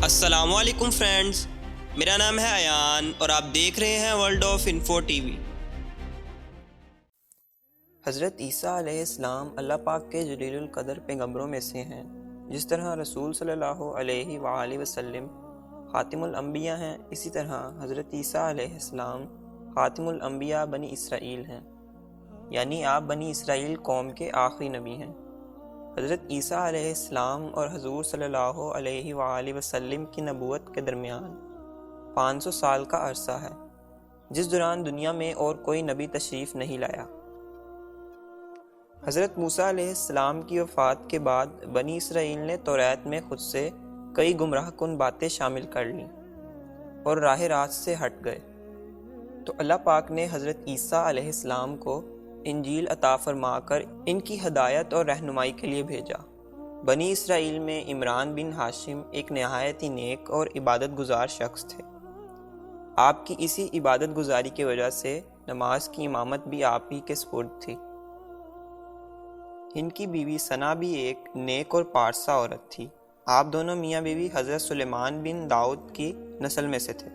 السلام علیکم فرینڈز، میرا نام ہے ایان اور آپ دیکھ رہے ہیں world of info T V. حضرت عیسیٰ علیہ السلام اللہ پاک کے جلیل القدر پیغمبروں میں سے ہیں۔ جس طرح رسول صلی اللہ علیہ وآلہ وسلم خاتم الانبیاء ہیں، اسی طرح حضرت عیسیٰ علیہ السلام خاتم الانبیاء بنی اسرائیل ہیں، یعنی آپ بنی اسرائیل قوم کے آخری نبی ہیں۔ حضرت عیسیٰ علیہ السلام اور حضور صلی اللہ علیہ وآلہ وسلم کی نبوت کے درمیان 500 سال کا عرصہ ہے، جس دوران دنیا میں اور کوئی نبی تشریف نہیں لایا۔ حضرت موسیٰ علیہ السلام کی وفات کے بعد بنی اسرائیل نے توریت میں خود سے کئی گمراہ کن باتیں شامل کر لیں اور راہ راست سے ہٹ گئے، تو اللہ پاک نے حضرت عیسیٰ علیہ السلام کو انجیل عطا فرما کر ان کی ہدایت اور رہنمائی کے لیے بھیجا۔ بنی اسرائیل میں عمران بن ہاشم ایک نہایت ہی نیک اور عبادت گزار شخص تھے۔ آپ کی اسی عبادت گزاری کی وجہ سے نماز کی امامت بھی آپ ہی کے سپرد تھی۔ ان کی بیوی ثنا بھی ایک نیک اور پارسا عورت تھی۔ آپ دونوں میاں بیوی حضرت سلیمان بن داؤد کی نسل میں سے تھے۔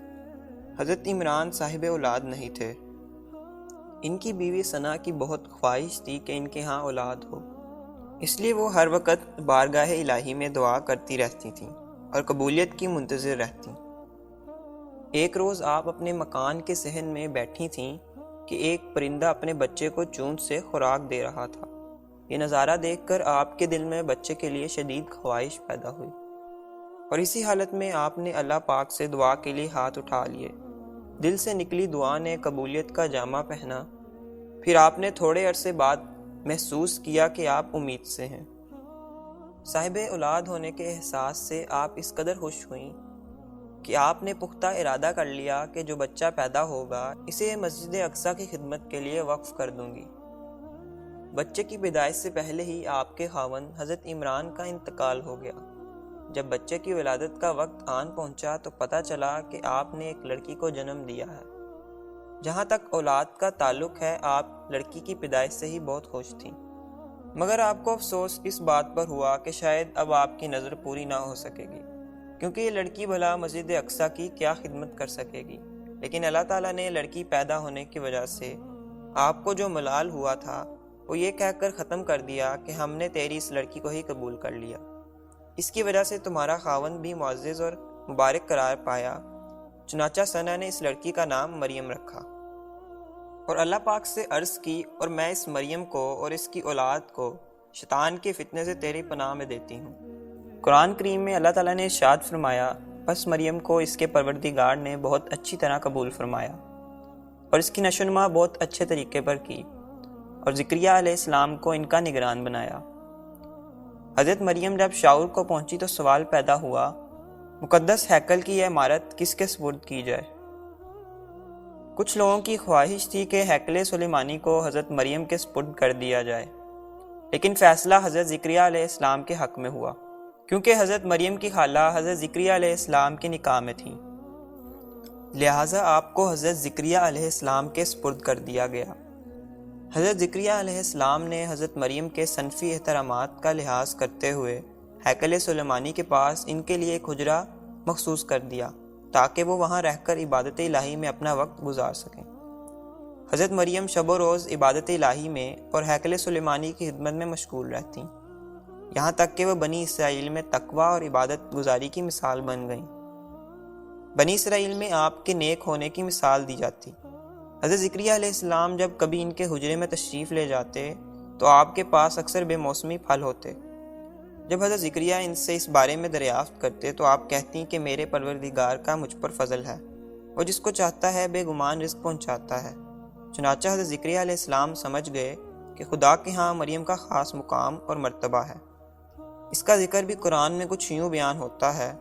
حضرت عمران صاحب اولاد نہیں تھے۔ ان کی بیوی ثنا کی بہت خواہش تھی کہ ان کے ہاں اولاد ہو، اس لیے وہ ہر وقت بارگاہ الہی میں دعا کرتی رہتی تھیں اور قبولیت کی منتظر رہتیں۔ ایک روز آپ اپنے مکان کے صحن میں بیٹھی تھیں کہ ایک پرندہ اپنے بچے کو چونچ سے خوراک دے رہا تھا۔ یہ نظارہ دیکھ کر آپ کے دل میں بچے کے لیے شدید خواہش پیدا ہوئی، اور اسی حالت میں آپ نے اللہ پاک سے دعا کے لیے ہاتھ اٹھا لیے۔ دل سے نکلی دعا نے قبولیت کا جامہ پہنا۔ پھر آپ نے تھوڑے عرصے بعد محسوس کیا کہ آپ امید سے ہیں۔ صاحب اولاد ہونے کے احساس سے آپ اس قدر خوش ہوئیں کہ آپ نے پختہ ارادہ کر لیا کہ جو بچہ پیدا ہوگا اسے مسجد اقصیٰ کی خدمت کے لیے وقف کر دوں گی۔ بچے کی پیدائش سے پہلے ہی آپ کے خاوند حضرت عمران کا انتقال ہو گیا۔ جب بچے کی ولادت کا وقت آن پہنچا تو پتہ چلا کہ آپ نے ایک لڑکی کو جنم دیا ہے۔ جہاں تک اولاد کا تعلق ہے، آپ لڑکی کی پیدائش سے ہی بہت خوش تھیں، مگر آپ کو افسوس اس بات پر ہوا کہ شاید اب آپ کی نظر پوری نہ ہو سکے گی، کیونکہ یہ لڑکی بھلا مسجد اقصیٰ کی کیا خدمت کر سکے گی۔ لیکن اللہ تعالیٰ نے لڑکی پیدا ہونے کی وجہ سے آپ کو جو ملال ہوا تھا وہ یہ کہہ کر ختم کر دیا کہ ہم نے تیری اس لڑکی کو ہی قبول کر لیا۔ اس کی وجہ سے تمہارا خاوند بھی معزز اور مبارک قرار پایا۔ چنانچہ ثنا نے اس لڑکی کا نام مریم رکھا اور اللہ پاک سے عرض کی، اور میں اس مریم کو اور اس کی اولاد کو شیطان کے فتنے سے تیری پناہ میں دیتی ہوں۔ قرآن کریم میں اللہ تعالیٰ نے ارشاد فرمایا، پس مریم کو اس کے پروردگار نے بہت اچھی طرح قبول فرمایا اور اس کی نشو و نما بہت اچھے طریقے پر کی، اور زکریہ علیہ السلام کو ان کا نگران بنایا۔ حضرت مریم جب شعور کو پہنچی تو سوال پیدا ہوا، مقدس ہیکل کی یہ عمارت کس کے سپرد کی جائے؟ کچھ لوگوں کی خواہش تھی کہ ہیکل سلیمانی کو حضرت مریم کے سپرد کر دیا جائے، لیکن فیصلہ حضرت زکریہ علیہ السلام کے حق میں ہوا، کیونکہ حضرت مریم کی خالہ حضرت زکریہ علیہ السلام کے نکاح میں تھیں، لہٰذا آپ کو حضرت زکریہ علیہ السلام کے سپرد کر دیا گیا۔ حضرت زکریہ علیہ السلام نے حضرت مریم کے صنفی احترامات کا لحاظ کرتے ہوئے ہیکل سلیمانی کے پاس ان کے لیے ایک حجرہ مخصوص کر دیا تاکہ وہ وہاں رہ کر عبادت الہی میں اپنا وقت گزار سکیں۔ حضرت مریم شب و روز عبادت الہی میں اور ہیکل سلیمانی کی خدمت میں مشغول رہتیں، یہاں تک کہ وہ بنی اسرائیل میں تقویٰ اور عبادت گزاری کی مثال بن گئیں۔ بنی اسرائیل میں آپ کے نیک ہونے کی مثال دی جاتی۔ حضرت زکریہ علیہ السلام جب کبھی ان کے حجرے میں تشریف لے جاتے تو آپ کے پاس اکثر بے موسمی پھل ہوتے۔ جب حضرت زکریہ ان سے اس بارے میں دریافت کرتے تو آپ کہتی کہ میرے پروردگار کا مجھ پر فضل ہے، وہ جس کو چاہتا ہے بے گمان رزق پہنچاتا ہے۔ چنانچہ حضرت زکریہ علیہ السلام سمجھ گئے کہ خدا کے ہاں مریم کا خاص مقام اور مرتبہ ہے۔ اس کا ذکر بھی قرآن میں کچھ یوں بیان ہوتا ہے،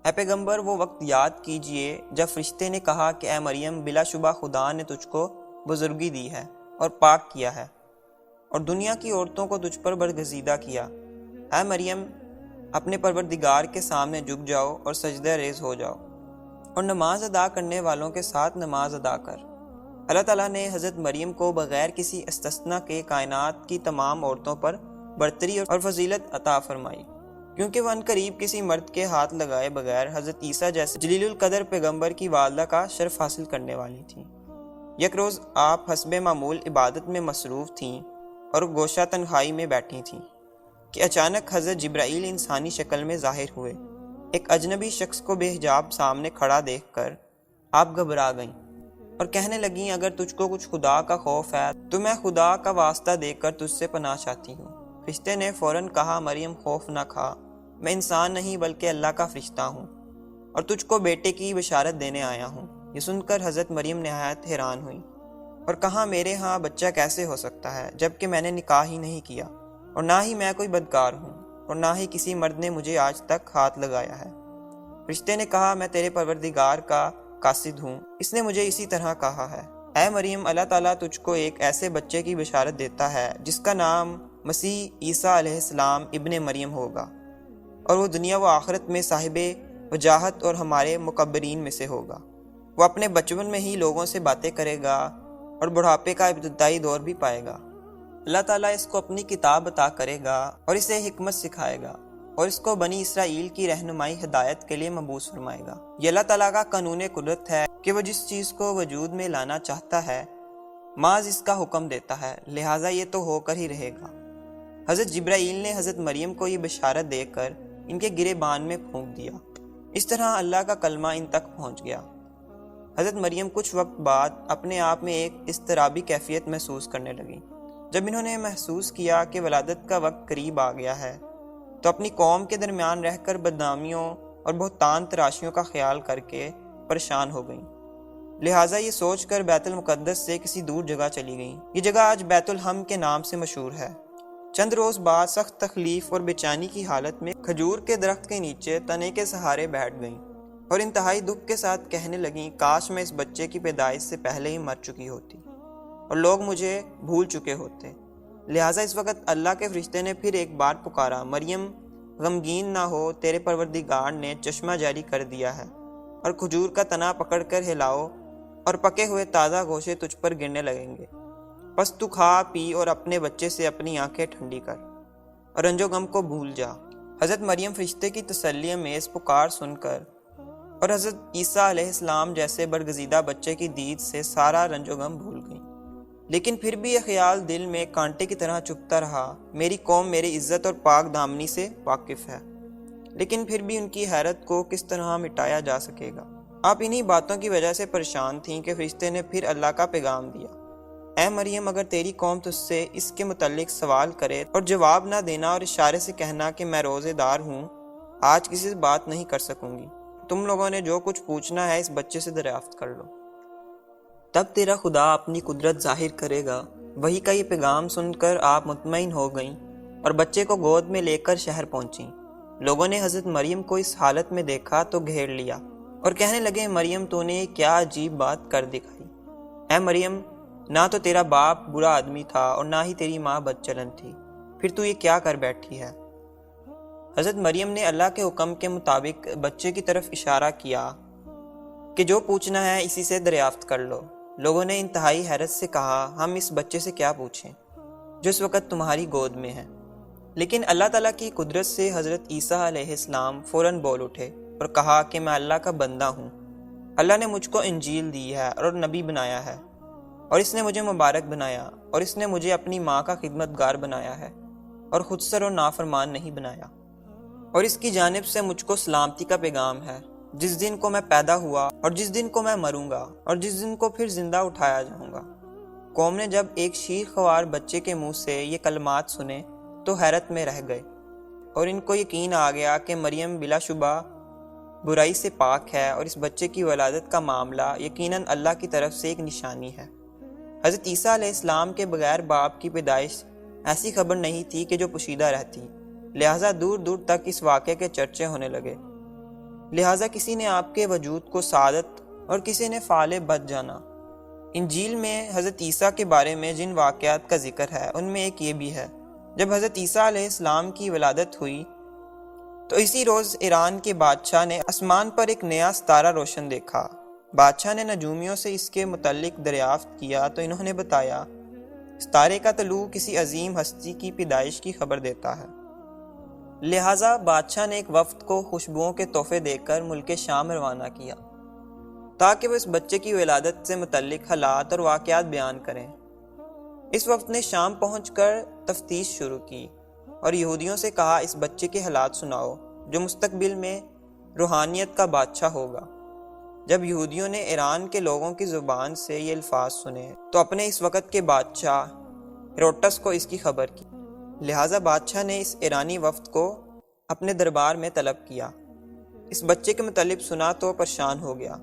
اے پیغمبر وہ وقت یاد کیجئے جب فرشتے نے کہا کہ اے مریم بلا شبہ خدا نے تجھ کو بزرگی دی ہے اور پاک کیا ہے اور دنیا کی عورتوں کو تجھ پر برگزیدہ کیا۔ اے مریم اپنے پروردگار کے سامنے جھک جاؤ اور سجدہ ریز ہو جاؤ اور نماز ادا کرنے والوں کے ساتھ نماز ادا کر۔ اللہ تعالیٰ نے حضرت مریم کو بغیر کسی استثناء کے کائنات کی تمام عورتوں پر برتری اور فضیلت عطا فرمائی، کیونکہ وہ عنقریب کسی مرد کے ہاتھ لگائے بغیر حضرت عیسیٰ جیسے جلیل القدر پیغمبر کی والدہ کا شرف حاصل کرنے والی تھیں۔ یک روز آپ حسب معمول عبادت میں مصروف تھیں اور گوشہ تنہائی میں بیٹھی تھیں کہ اچانک حضرت جبرائیل انسانی شکل میں ظاہر ہوئے۔ ایک اجنبی شخص کو بے حجاب سامنے کھڑا دیکھ کر آپ گھبرا گئیں اور کہنے لگیں، اگر تجھ کو کچھ خدا کا خوف ہے تو میں خدا کا واسطہ دے کر تجھ سے پناہ چاہتی ہوں۔ فرشتے نے فوراً کہا، مریم خوف نہ کھا، میں انسان نہیں بلکہ اللہ کا فرشتہ ہوں اور تجھ کو بیٹے کی بشارت دینے آیا ہوں۔ یہ سن کر حضرت مریم نہایت حیران ہوئی اور کہا، میرے ہاں بچہ کیسے ہو سکتا ہے جبکہ میں نے نکاح ہی نہیں کیا اور نہ ہی میں کوئی بدکار ہوں اور نہ ہی کسی مرد نے مجھے آج تک ہاتھ لگایا ہے۔ فرشتے نے کہا، میں تیرے پروردگار کا قاصد ہوں، اس نے مجھے اسی طرح کہا ہے۔ اے مریم، اللہ تعالیٰ تجھ کو ایک ایسے بچے کی بشارت دیتا ہے جس کا نام مسیح عیسیٰ علیہ السلام ابن مریم ہوگا اور وہ دنیا و آخرت میں صاحب وجاہت اور ہمارے مکبرین میں سے ہوگا۔ وہ اپنے بچپن میں ہی لوگوں سے باتیں کرے گا اور بڑھاپے کا ابتدائی دور بھی پائے گا۔ اللہ تعالیٰ اس کو اپنی کتاب عطا کرے گا اور اسے حکمت سکھائے گا اور اس کو بنی اسرائیل کی رہنمائی ہدایت کے لیے مبعوث فرمائے گا۔ یہ اللہ تعالیٰ کا قانون قدرت ہے کہ وہ جس چیز کو وجود میں لانا چاہتا ہے محض اس کا حکم دیتا ہے، لہٰذا یہ تو ہو کر ہی رہے گا۔ حضرت جبرائیل نے حضرت مریم کو یہ بشارت دے کر ان کے گریبان میں پھونک دیا۔ اس طرح اللہ کا کلمہ ان تک پہنچ گیا۔ حضرت مریم کچھ وقت بعد اپنے آپ میں ایک اضطرابی کیفیت محسوس کرنے لگیں۔ جب انہوں نے محسوس کیا کہ ولادت کا وقت قریب آ گیا ہے تو اپنی قوم کے درمیان رہ کر بدنامیوں اور بہتان تراشیوں کا خیال کر کے پریشان ہو گئیں، لہٰذا یہ سوچ کر بیت المقدس سے کسی دور جگہ چلی گئیں۔ یہ جگہ آج بیت الحم کے نام سے مشہور ہے۔ چند روز بعد سخت تکلیف اور بے چینی کی حالت میں کھجور کے درخت کے نیچے تنے کے سہارے بیٹھ گئیں اور انتہائی دکھ کے ساتھ کہنے لگیں، کاش میں اس بچے کی پیدائش سے پہلے ہی مر چکی ہوتی اور لوگ مجھے بھول چکے ہوتے۔ لہٰذا اس وقت اللہ کے فرشتے نے پھر ایک بار پکارا، مریم غمگین نہ ہو، تیرے پروردگار نے چشمہ جاری کر دیا ہے اور کھجور کا تنا پکڑ کر ہلاؤ اور پکے ہوئے تازہ گوشے تجھ پر گرنے لگیں گے، بس تو کھا پی اور اپنے بچے سے اپنی آنکھیں ٹھنڈی کر اور رنج و غم کو بھول جا۔ حضرت مریم فرشتے کی تسلی امیز پکار سن کر اور حضرت عیسیٰ علیہ السلام جیسے برگزیدہ بچے کی دید سے سارا رنج و غم بھول گئیں، لیکن پھر بھی یہ خیال دل میں کانٹے کی طرح چبھتا رہا، میری قوم میری عزت اور پاک دامنی سے واقف ہے، لیکن پھر بھی ان کی حیرت کو کس طرح مٹایا جا سکے گا۔ آپ انہی باتوں کی وجہ سے پریشان تھیں کہ فرشتے نے پھر اللہ کا پیغام دیا، اے مریم، اگر تیری قوم تجھ سے اس کے متعلق سوال کرے اور جواب نہ دینا اور اشارے سے کہنا کہ میں روزے دار ہوں، آج کسی سے بات نہیں کر سکوں گی، تم لوگوں نے جو کچھ پوچھنا ہے اس بچے سے دریافت کر لو، تب تیرا خدا اپنی قدرت ظاہر کرے گا۔ وہی کا یہ پیغام سن کر آپ مطمئن ہو گئیں اور بچے کو گود میں لے کر شہر پہنچیں۔ لوگوں نے حضرت مریم کو اس حالت میں دیکھا تو گھیر لیا اور کہنے لگے، مریم تو نے کیا عجیب بات کر دکھائی۔ اے مریم، نہ تو تیرا باپ برا آدمی تھا اور نہ ہی تیری ماں بد چلن تھی، پھر تو یہ کیا کر بیٹھی ہے؟ حضرت مریم نے اللہ کے حکم کے مطابق بچے کی طرف اشارہ کیا کہ جو پوچھنا ہے اسی سے دریافت کر لو۔ لوگوں نے انتہائی حیرت سے کہا، ہم اس بچے سے کیا پوچھیں جو اس وقت تمہاری گود میں ہے؟ لیکن اللہ تعالیٰ کی قدرت سے حضرت عیسیٰ علیہ السلام فوراً بول اٹھے اور کہا کہ میں اللہ کا بندہ ہوں، اللہ نے مجھ کو انجیل دی ہے اور نبی بنایا ہے اور اس نے مجھے مبارک بنایا اور اس نے مجھے اپنی ماں کا خدمتگار بنایا ہے اور خودسر اور نافرمان نہیں بنایا، اور اس کی جانب سے مجھ کو سلامتی کا پیغام ہے، جس دن کو میں پیدا ہوا اور جس دن کو میں مروں گا اور جس دن کو پھر زندہ اٹھایا جاؤں گا۔ قوم نے جب ایک شیر خوار بچے کے منہ سے یہ کلمات سنے تو حیرت میں رہ گئے اور ان کو یقین آ گیا کہ مریم بلا شبہ برائی سے پاک ہے اور اس بچے کی ولادت کا معاملہ یقیناً اللہ کی طرف سے ایک نشانی ہے۔ حضرت عیسیٰ علیہ السلام کے بغیر باپ کی پیدائش ایسی خبر نہیں تھی کہ جو پوشیدہ رہتی، لہٰذا دور دور تک اس واقعے کے چرچے ہونے لگے، لہٰذا کسی نے آپ کے وجود کو سعادت اور کسی نے فعال بد جانا۔ انجیل میں حضرت عیسیٰ کے بارے میں جن واقعات کا ذکر ہے ان میں ایک یہ بھی ہے، جب حضرت عیسیٰ علیہ السلام کی ولادت ہوئی تو اسی روز ایران کے بادشاہ نے آسمان پر ایک نیا ستارہ روشن دیکھا۔ بادشاہ نے نجومیوں سے اس کے متعلق دریافت کیا تو انہوں نے بتایا، ستارے کا طلوع کسی عظیم ہستی کی پیدائش کی خبر دیتا ہے۔ لہٰذا بادشاہ نے ایک وفد کو خوشبوؤں کے تحفے دے کر ملک شام روانہ کیا تاکہ وہ اس بچے کی ولادت سے متعلق حالات اور واقعات بیان کریں۔ اس وفد نے شام پہنچ کر تفتیش شروع کی اور یہودیوں سے کہا، اس بچے کے حالات سناؤ جو مستقبل میں روحانیت کا بادشاہ ہوگا۔ جب یہودیوں نے ایران کے لوگوں کی زبان سے یہ الفاظ سنے تو اپنے اس وقت کے بادشاہ ہیروڈٹس کو اس کی خبر کی۔ لہٰذا بادشاہ نے اس ایرانی وفد کو اپنے دربار میں طلب کیا۔ اس بچے کے متعلق سنا تو پریشان ہو گیا،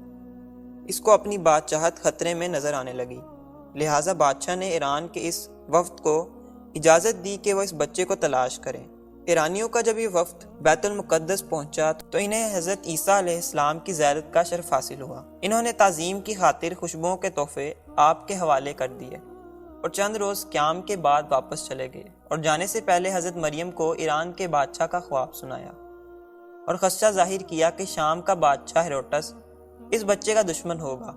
اس کو اپنی بادشاہت خطرے میں نظر آنے لگی۔ لہٰذا بادشاہ نے ایران کے اس وفد کو اجازت دی کہ وہ اس بچے کو تلاش کریں۔ ایرانیوں کا جب یہ وفد بیت المقدس پہنچا تو انہیں حضرت عیسیٰ علیہ السلام کی زیارت کا شرف حاصل ہوا۔ انہوں نے تعظیم کی خاطر خوشبوؤں کے تحفے آپ کے حوالے کر دیے اور چند روز قیام کے بعد واپس چلے گئے اور جانے سے پہلے حضرت مریم کو ایران کے بادشاہ کا خواب سنایا اور خدشہ ظاہر کیا کہ شام کا بادشاہ ہیروڈٹس اس بچے کا دشمن ہوگا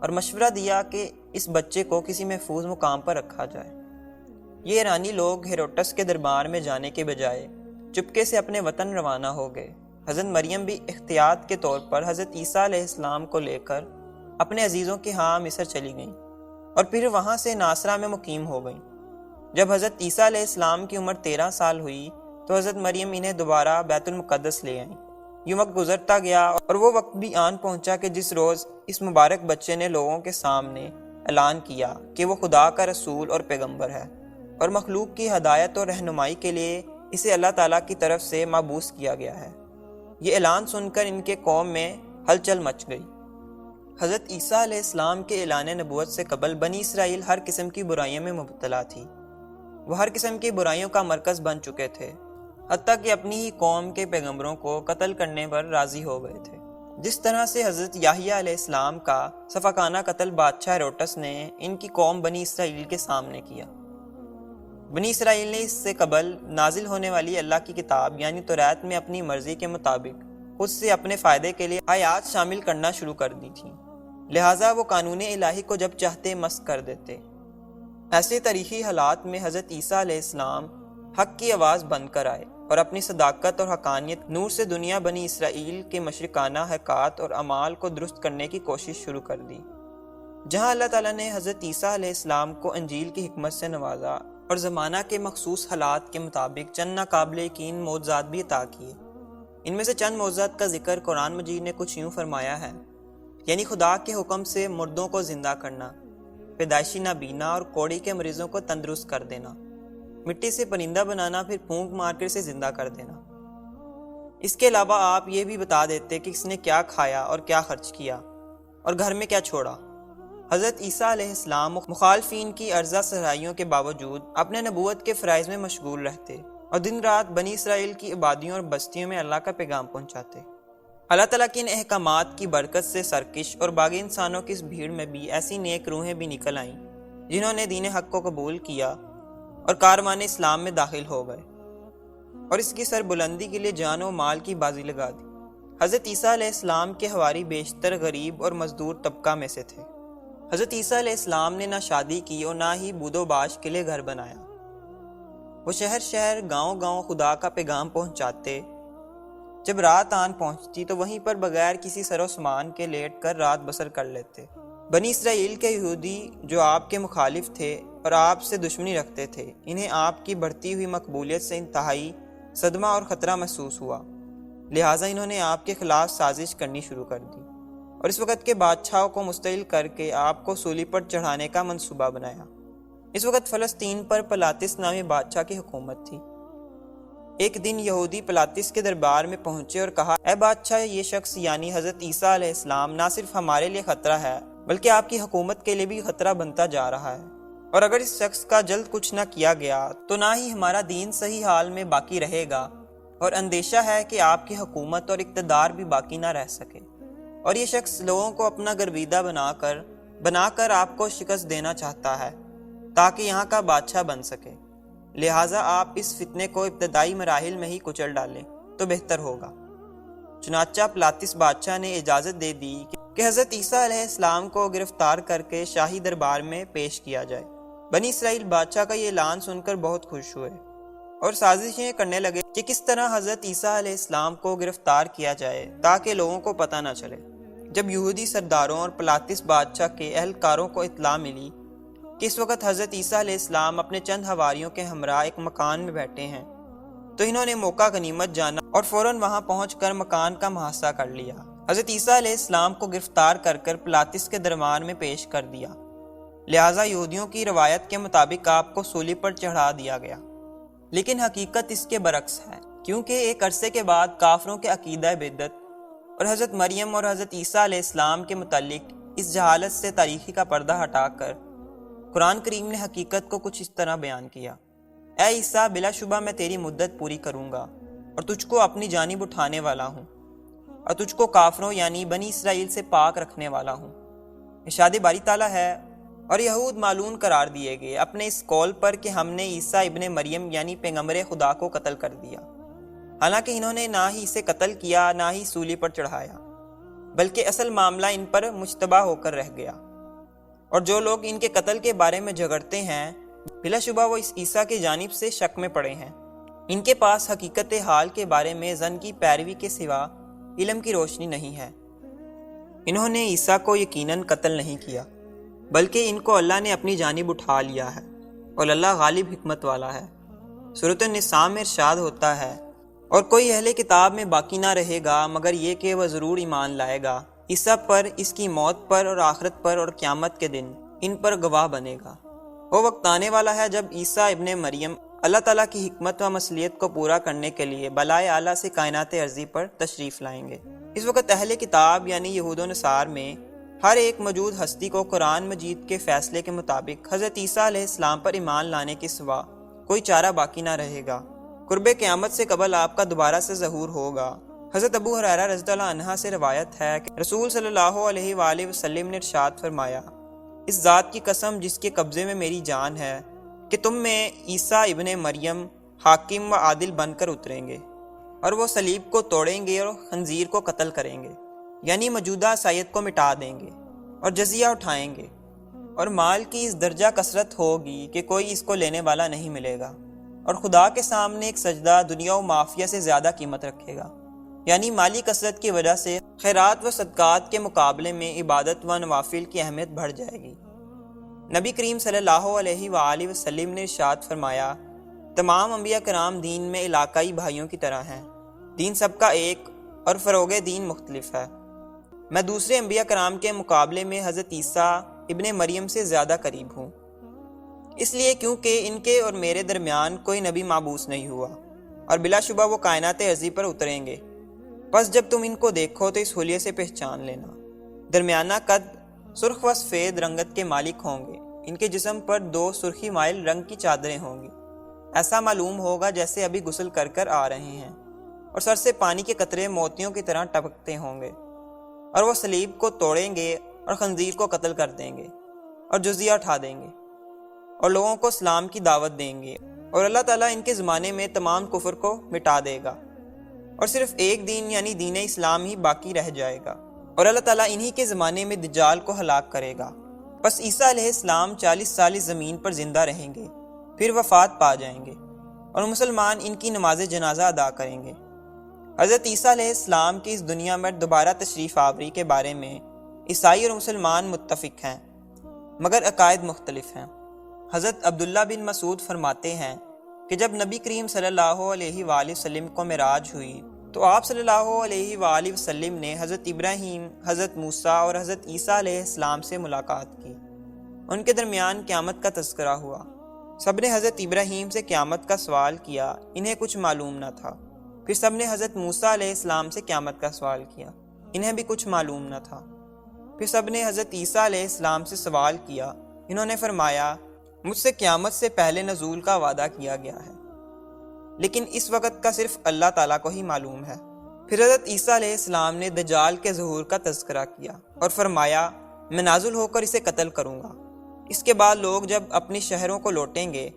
اور مشورہ دیا کہ اس بچے کو کسی محفوظ مقام پر رکھا جائے۔ یہ ایرانی لوگ ہیروڈٹس کے دربار میں جانے کے بجائے چپکے سے اپنے وطن روانہ ہو گئے۔ حضرت مریم بھی احتیاط کے طور پر حضرت عیسیٰ علیہ السلام کو لے کر اپنے عزیزوں کے ہاں مصر چلی گئیں اور پھر وہاں سے ناصرہ میں مقیم ہو گئیں۔ جب حضرت عیسیٰ علیہ السلام کی عمر 13 سال ہوئی تو حضرت مریم انہیں دوبارہ بیت المقدس لے آئیں۔ یہ وقت گزرتا گیا اور وہ وقت بھی آن پہنچا کہ جس روز اس مبارک بچے نے لوگوں کے سامنے اعلان کیا کہ وہ خدا کا رسول اور پیغمبر ہے اور مخلوق کی ہدایت اور رہنمائی کے لیے اسے اللہ تعالیٰ کی طرف سے مبعوث کیا گیا ہے۔ یہ اعلان سن کر ان کے قوم میں ہلچل مچ گئی۔ حضرت عیسیٰ علیہ السلام کے اعلان نبوت سے قبل بنی اسرائیل ہر قسم کی برائیوں میں مبتلا تھی۔ وہ ہر قسم کی برائیوں کا مرکز بن چکے تھے، حتیٰ کہ اپنی ہی قوم کے پیغمبروں کو قتل کرنے پر راضی ہو گئے تھے۔ جس طرح سے حضرت یحییٰ علیہ السلام کا صفاقانہ قتل بادشاہ ہیروڈٹس نے ان کی قوم بنی اسرائیل کے سامنے کیا۔ بنی اسرائیل نے اس سے قبل نازل ہونے والی اللہ کی کتاب یعنی توریت میں اپنی مرضی کے مطابق خود سے اپنے فائدے کے لیے آیات شامل کرنا شروع کر دی تھیں، لہٰذا وہ قانون الہی کو جب چاہتے مسخ کر دیتے۔ ایسے تاریخی حالات میں حضرت عیسیٰ علیہ السلام حق کی آواز بن کر آئے اور اپنی صداقت اور حقانیت نور سے دنیا بنی اسرائیل کے مشرکانہ حرکات اور اعمال کو درست کرنے کی کوشش شروع کر دی۔ جہاں اللہ تعالیٰ نے حضرت عیسیٰ علیہ السلام کو انجیل کی حکمت سے نوازا اور زمانہ کے مخصوص حالات کے مطابق چند ناقابل یقین معجزات بھی عطا کیے۔ ان میں سے چند معجزات کا ذکر قرآن مجید نے کچھ یوں فرمایا ہے، یعنی خدا کے حکم سے مردوں کو زندہ کرنا، پیدائشی نابینا اور کوڑی کے مریضوں کو تندرست کر دینا، مٹی سے پرندہ بنانا پھر پھونک مار کر اسے زندہ کر دینا۔ اس کے علاوہ آپ یہ بھی بتا دیتے کہ اس نے کیا کھایا اور کیا خرچ کیا اور گھر میں کیا چھوڑا۔ حضرت عیسیٰ علیہ السلام مخالفین کی ارزہ سرائیوں کے باوجود اپنے نبوت کے فرائض میں مشغول رہتے اور دن رات بنی اسرائیل کی آبادیوں اور بستیوں میں اللہ کا پیغام پہنچاتے۔ اللہ تعالیٰ کے ان احکامات کی برکت سے سرکش اور باغی انسانوں کی اس بھیڑ میں بھی ایسی نیک روحیں بھی نکل آئیں جنہوں نے دین حق کو قبول کیا اور کاروان اسلام میں داخل ہو گئے اور اس کی سربلندی کے لیے جان و مال کی بازی لگا دی۔ حضرت عیسیٰ علیہ السلام کے حواری بیشتر غریب اور مزدور طبقہ میں سے تھے۔ حضرت عیسیٰ علیہ السلام نے نہ شادی کی اور نہ ہی بود و باش کے لیے گھر بنایا۔ وہ شہر شہر گاؤں گاؤں خدا کا پیغام پہنچاتے۔ جب رات آن پہنچتی تو وہیں پر بغیر کسی سر و سامان کے لیٹ کر رات بسر کر لیتے۔ بنی اسرائیل کے یہودی جو آپ کے مخالف تھے اور آپ سے دشمنی رکھتے تھے، انہیں آپ کی بڑھتی ہوئی مقبولیت سے انتہائی صدمہ اور خطرہ محسوس ہوا، لہٰذا انہوں نے آپ کے خلاف سازش کرنی شروع کر دی اور اس وقت کے بادشاہوں کو مستعل کر کے آپ کو سولی پر چڑھانے کا منصوبہ بنایا۔ اس وقت فلسطین پر پلاتس نامی بادشاہ کی حکومت تھی۔ ایک دن یہودی پلاتس کے دربار میں پہنچے اور کہا، اے بادشاہ، یہ شخص یعنی حضرت عیسیٰ علیہ السلام نہ صرف ہمارے لیے خطرہ ہے بلکہ آپ کی حکومت کے لیے بھی خطرہ بنتا جا رہا ہے، اور اگر اس شخص کا جلد کچھ نہ کیا گیا تو نہ ہی ہمارا دین صحیح حال میں باقی رہے گا، اور اندیشہ ہے کہ آپ کی حکومت اور اقتدار بھی باقی نہ رہ سکے، اور یہ شخص لوگوں کو اپنا گرویدہ بنا کر آپ کو شکست دینا چاہتا ہے تاکہ یہاں کا بادشاہ بن سکے، لہٰذا آپ اس فتنے کو ابتدائی مراحل میں ہی کچل ڈالیں تو بہتر ہوگا۔ چنانچہ پلاتس بادشاہ نے اجازت دے دی کہ حضرت عیسیٰ علیہ السلام کو گرفتار کر کے شاہی دربار میں پیش کیا جائے۔ بنی اسرائیل بادشاہ کا یہ اعلان سن کر بہت خوش ہوئے اور سازشیں کرنے لگے کہ کس طرح حضرت عیسیٰ علیہ السلام کو گرفتار کیا جائے تاکہ لوگوں کو پتہ نہ چلے۔ جب یہودی سرداروں اور پلاتس بادشاہ کے اہلکاروں کو اطلاع ملی کہ اس وقت حضرت عیسیٰ علیہ السلام اپنے چند حواریوں کے ہمراہ ایک مکان میں بیٹھے ہیں، تو انہوں نے موقع غنیمت جانا اور فوراً وہاں پہنچ کر مکان کا محاصرہ کر لیا۔ حضرت عیسیٰ علیہ السلام کو گرفتار کر پلاتس کے دربار میں پیش کر دیا، لہٰذا یہودیوں کی روایت کے مطابق آپ کو سولی پر چڑھا دیا گیا۔ لیکن حقیقت اس کے برعکس ہے، کیونکہ ایک عرصے کے بعد کافروں کے عقیدہ بدعت اور حضرت مریم اور حضرت عیسیٰ علیہ السلام کے متعلق اس جہالت سے تاریخی کا پردہ ہٹا کر قرآن کریم نے حقیقت کو کچھ اس طرح بیان کیا: اے عیسیٰ، بلا شبہ میں تیری مدت پوری کروں گا اور تجھ کو اپنی جانب اٹھانے والا ہوں اور تجھ کو کافروں یعنی بنی اسرائیل سے پاک رکھنے والا ہوں۔ ارشاد باری تعالیٰ ہے: اور یہود معلوم قرار دیے گئے اپنے اس قول پر کہ ہم نے عیسیٰ ابن مریم یعنی پیغمبر خدا کو قتل کر دیا، حالانکہ انہوں نے نہ ہی اسے قتل کیا نہ ہی سولی پر چڑھایا، بلکہ اصل معاملہ ان پر مشتبہ ہو کر رہ گیا۔ اور جو لوگ ان کے قتل کے بارے میں جھگڑتے ہیں، بلا شبہ وہ اس عیسیٰ کی جانب سے شک میں پڑے ہیں۔ ان کے پاس حقیقت حال کے بارے میں ظن کی پیروی کے سوا علم کی روشنی نہیں ہے۔ انہوں نے عیسیٰ کو یقیناً قتل نہیں کیا، بلکہ ان کو اللہ نے اپنی جانب اٹھا لیا ہے، اور اللہ غالب حکمت والا ہے۔ سورۃ النساء میں ارشاد ہوتا ہے: اور کوئی اہل کتاب میں باقی نہ رہے گا مگر یہ کہ وہ ضرور ایمان لائے گا عیسیٰ پر، اس کی موت پر اور آخرت پر اور قیامت کے دن ان پر گواہ بنے گا۔ وہ وقت آنے والا ہے جب عیسیٰ ابن مریم اللہ تعالیٰ کی حکمت و مصلیحت کو پورا کرنے کے لیے بالائے اعلیٰ سے کائنات ارضی پر تشریف لائیں گے۔ اس وقت اہل کتاب یعنی یہود و نصار میں ہر ایک موجود ہستی کو قرآن مجید کے فیصلے کے مطابق حضرت عیسیٰ علیہ السلام پر ایمان لانے کے سوا کوئی چارہ باقی نہ رہے گا۔ قرب قیامت سے قبل آپ کا دوبارہ سے ظہور ہوگا۔ حضرت ابو ہریرہ رضی اللہ عنہ سے روایت ہے کہ رسول صلی اللہ علیہ وآلہ وسلم نے ارشاد فرمایا: اس ذات کی قسم جس کے قبضے میں میری جان ہے کہ تم میں عیسیٰ ابن مریم حاکم و عادل بن کر اتریں گے، اور وہ صلیب کو توڑیں گے اور خنزیر کو قتل کریں گے، یعنی موجودہ عیسائیت کو مٹا دیں گے اور جزیہ اٹھائیں گے، اور مال کی اس درجہ کثرت ہوگی کہ کوئی اس کو لینے والا نہیں ملے گا، اور خدا کے سامنے ایک سجدہ دنیا و مافیہ سے زیادہ قیمت رکھے گا، یعنی مالی کثرت کی وجہ سے خیرات و صدقات کے مقابلے میں عبادت و نوافل کی اہمیت بڑھ جائے گی۔ نبی کریم صلی اللہ علیہ وآلہ وسلم نے ارشاد فرمایا: تمام انبیاء کرام دین میں علاقائی بھائیوں کی طرح ہیں، دین سب کا ایک اور فروغ دین مختلف ہے۔ میں دوسرے انبیاء کرام کے مقابلے میں حضرت عیسیٰ ابن مریم سے زیادہ قریب ہوں، اس لیے کیونکہ ان کے اور میرے درمیان کوئی نبی مابعوث نہیں ہوا، اور بلا شبہ وہ کائنات ارضی پر اتریں گے۔ بس جب تم ان کو دیکھو تو اس حلیے سے پہچان لینا۔ درمیانہ قد، سرخ و سفید رنگت کے مالک ہوں گے، ان کے جسم پر 2 سرخی مائل رنگ کی چادریں ہوں گی، ایسا معلوم ہوگا جیسے ابھی غسل کر آ رہے ہیں، اور سر سے پانی کے قطرے موتیوں کی طرح ٹپکتے ہوں گے، اور وہ صلیب کو توڑیں گے اور خنزیر کو قتل کر دیں گے اور جزیہ اٹھا دیں گے اور لوگوں کو اسلام کی دعوت دیں گے، اور اللہ تعالیٰ ان کے زمانے میں تمام کفر کو مٹا دے گا، اور صرف ایک دین یعنی دین اسلام ہی باقی رہ جائے گا، اور اللہ تعالیٰ انہی کے زمانے میں دجال کو ہلاک کرے گا۔ پس عیسیٰ علیہ السلام 40 سال اس زمین پر زندہ رہیں گے، پھر وفات پا جائیں گے، اور مسلمان ان کی نماز جنازہ ادا کریں گے۔ حضرت عیسیٰ علیہ السلام کی اس دنیا میں دوبارہ تشریف آوری کے بارے میں عیسائی اور مسلمان متفق ہیں، مگر عقائد مختلف ہیں۔ حضرت عبداللہ بن مسعود فرماتے ہیں کہ جب نبی کریم صلی اللہ علیہ وآلہ وسلم کو معراج ہوئی تو آپ صلی اللہ علیہ وآلہ وسلم نے حضرت ابراہیم، حضرت موسیٰ اور حضرت عیسیٰ علیہ السلام سے ملاقات کی۔ ان کے درمیان قیامت کا تذکرہ ہوا۔ سب نے حضرت ابراہیم سے قیامت کا سوال کیا، انہیں کچھ معلوم نہ تھا۔ پھر سب نے حضرت موسیٰ علیہ السلام سے قیامت کا سوال کیا، انہیں بھی کچھ معلوم نہ تھا۔ پھر سب نے حضرت عیسیٰ علیہ السلام سے سوال کیا، انہوں نے فرمایا: مجھ سے قیامت سے پہلے نزول کا وعدہ کیا گیا ہے، لیکن اس وقت کا صرف اللہ تعالیٰ کو ہی معلوم ہے۔ پھر حضرت عیسیٰ علیہ السلام نے دجال کے ظہور کا تذکرہ کیا اور فرمایا: میں نازل ہو کر اسے قتل کروں گا۔ اس کے بعد لوگ جب اپنے شہروں کو لوٹیں گے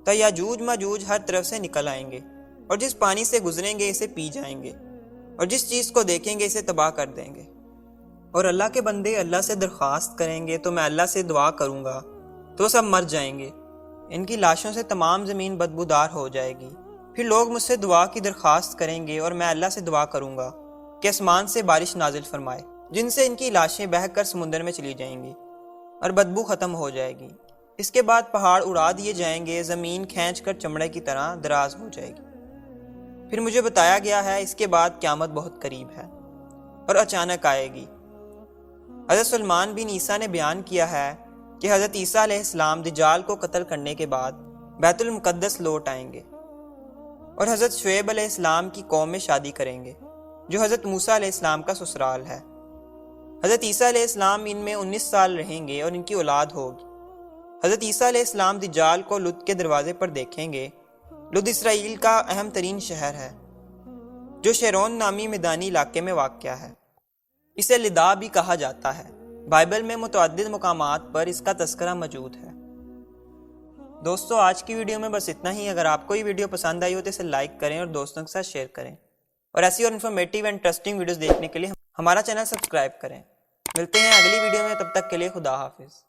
تو یاجوج ماجوج ہر طرف سے نکل آئیں گے، اور جس پانی سے گزریں گے اسے پی جائیں گے، اور جس چیز کو دیکھیں گے اسے تباہ کر دیں گے۔ اور اللہ کے بندے اللہ سے درخواست کریں گے تو میں اللہ سے دعا کروں گا تو سب مر جائیں گے، ان کی لاشوں سے تمام زمین بدبودار ہو جائے گی، پھر لوگ مجھ سے دعا کی درخواست کریں گے اور میں اللہ سے دعا کروں گا کہ آسمان سے بارش نازل فرمائے، جن سے ان کی لاشیں بہہ کر سمندر میں چلی جائیں گی اور بدبو ختم ہو جائے گی۔ اس کے بعد پہاڑ اڑا دیے جائیں گے، زمین کھینچ کر چمڑے کی طرح دراز ہو جائے گی۔ پھر مجھے بتایا گیا ہے اس کے بعد قیامت بہت قریب ہے اور اچانک آئے گی۔ حضرت سلمان بن عیسیٰ نے بیان کیا ہے کہ حضرت عیسیٰ علیہ السلام دجال کو قتل کرنے کے بعد بیت المقدس لوٹ آئیں گے اور حضرت شعیب علیہ السلام کی قوم میں شادی کریں گے، جو حضرت موسیٰ علیہ السلام کا سسرال ہے۔ حضرت عیسیٰ علیہ السلام ان میں 19 سال رہیں گے اور ان کی اولاد ہوگی۔ حضرت عیسیٰ علیہ السلام دجال کو لد کے دروازے پر دیکھیں گے۔ لد اسرائیل کا اہم ترین شہر ہے، جو شیرون نامی میدانی علاقے میں واقع ہے۔ اسے لدا بھی کہا جاتا ہے۔ بائبل میں متعدد مقامات پر اس کا تذکرہ موجود ہے۔ دوستو، آج کی ویڈیو میں بس اتنا ہی۔ اگر آپ کو یہ ویڈیو پسند آئی ہو تو اسے لائک کریں اور دوستوں کے ساتھ شیئر کریں، اور ایسی اور انفارمیٹیو اینڈ انٹرسٹنگ ویڈیوز دیکھنے کے لیے ہمارا چینل سبسکرائب کریں۔ ملتے ہیں اگلی ویڈیو میں، تب تک کے لیے خدا حافظ۔